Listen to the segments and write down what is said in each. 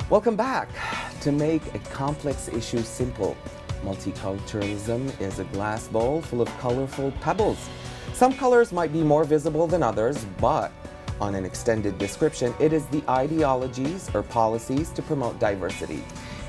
Welcome back. To make a complex issue simple, multiculturalism is a glass bowl full of colorful pebbles. Some colors might be more visible than others, but on an extended description, it is the ideologies or policies to promote diversity.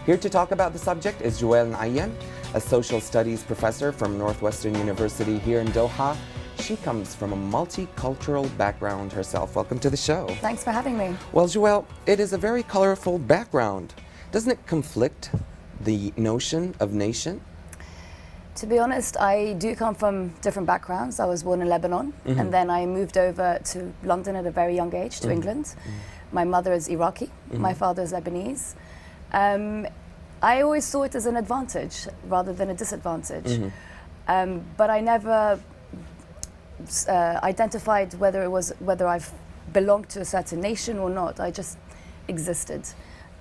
Here to talk about the subject is Oughly, a social studies professor from Northwestern University here in Doha. She comes from a multicultural background herself. Welcome to the show. Thanks for having me. Well, Oughly, it is a very colorful background. Doesn't it conflict the notion of nation? To be honest, I do come from different backgrounds. I was born in Lebanon, and then I moved over to London at a very young age, to England. My mother is Iraqi, my father is Lebanese. I always saw it as an advantage rather than a disadvantage. But I never identified whether I've belonged to a certain nation or not. I just existed.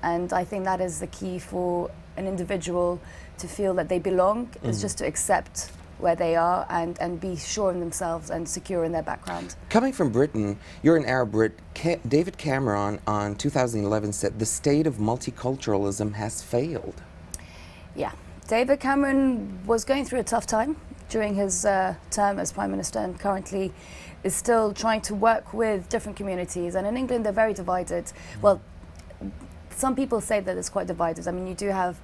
And I think that is the key for an individual to feel that they belong, is just to accept where they are and be sure in themselves and secure in their background. Coming from Britain, you're an Arab Brit. David Cameron on 2011 said the state of multiculturalism has failed. Yeah. David Cameron was going through a tough time during his term as Prime Minister, and currently is still trying to work with different communities. And in England, they're very divided. Well, some people say that it's quite divided. I mean, you do have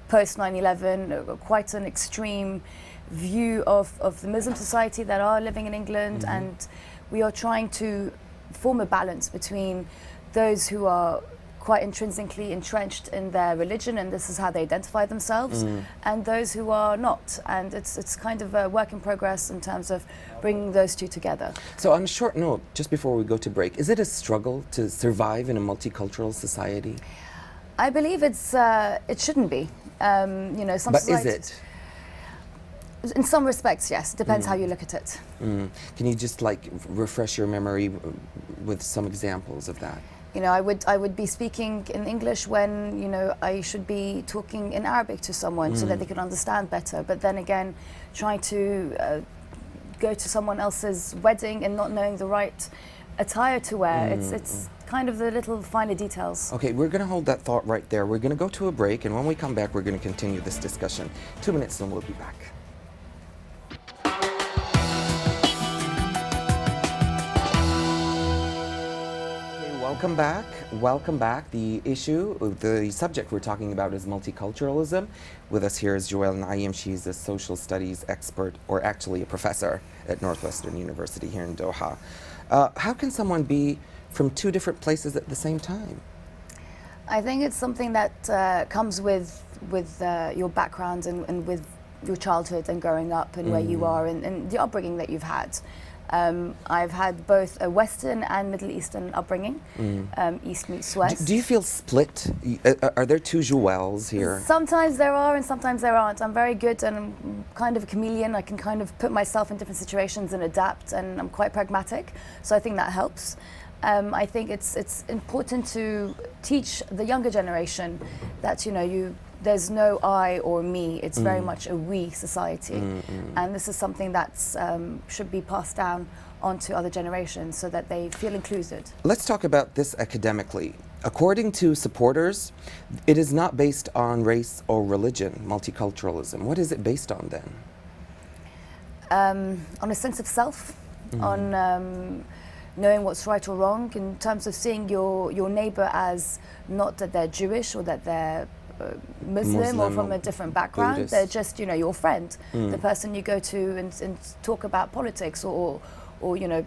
post 9/11 quite an extreme view of the Muslim society that are living in England, and we are trying to form a balance between those who are quite intrinsically entrenched in their religion, and this is how they identify themselves, and those who are not. And it's kind of a work in progress in terms of bringing those two together. So on a short note, just before we go to break, is it a struggle to survive in a multicultural society? I believe it shouldn't be. You know, some but societies, is it? In some respects, yes. It depends how you look at it. Can you just like refresh your memory with some examples of that? You know, I would be speaking in English when, you know, I should be talking in Arabic to someone so that they can understand better. But then again, trying to go to someone else's wedding and not knowing the right attire to wear, it's kind of the little finer details. Okay, we're going to hold that thought right there. We're going to go to a break, and when we come back, we're going to continue this discussion. 2 minutes, and we'll be back. Welcome back. Welcome back. The subject we're talking about is multiculturalism. With us here is Oughly. She's a social studies expert, or actually a professor at Northwestern University here in Doha. How can someone be from two different places at the same time? I think it's something that comes with your background and with your childhood and growing up and where you are and the upbringing that you've had. I've had both a Western and Middle Eastern upbringing, East meets West. Do you feel split? Are there two Oughly's here? Sometimes there are and sometimes there aren't. I'm very good and I'm kind of a chameleon. I can kind of put myself in different situations and adapt, and I'm quite pragmatic, so I think that helps. I think it's important to teach the younger generation that, you know, there's no I or me, it's very much a we society. And this is something that should be passed down onto other generations so that they feel included. Let's talk about this academically. According to supporters, it is not based on race or religion, multiculturalism. What is it based on then? On a sense of self, on knowing what's right or wrong, in terms of seeing your neighbor as not that they're Jewish or that they're Muslim or from a different background. Buddhist. They're just, you know, your friend, the person you go to and talk about politics or you know,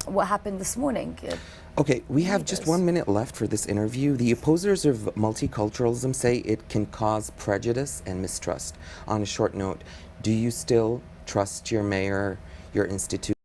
what happened this morning. Okay, we have just 1 minute left for this interview. The opposers of multiculturalism say it can cause prejudice and mistrust. On a short note, do you still trust your mayor, your institution?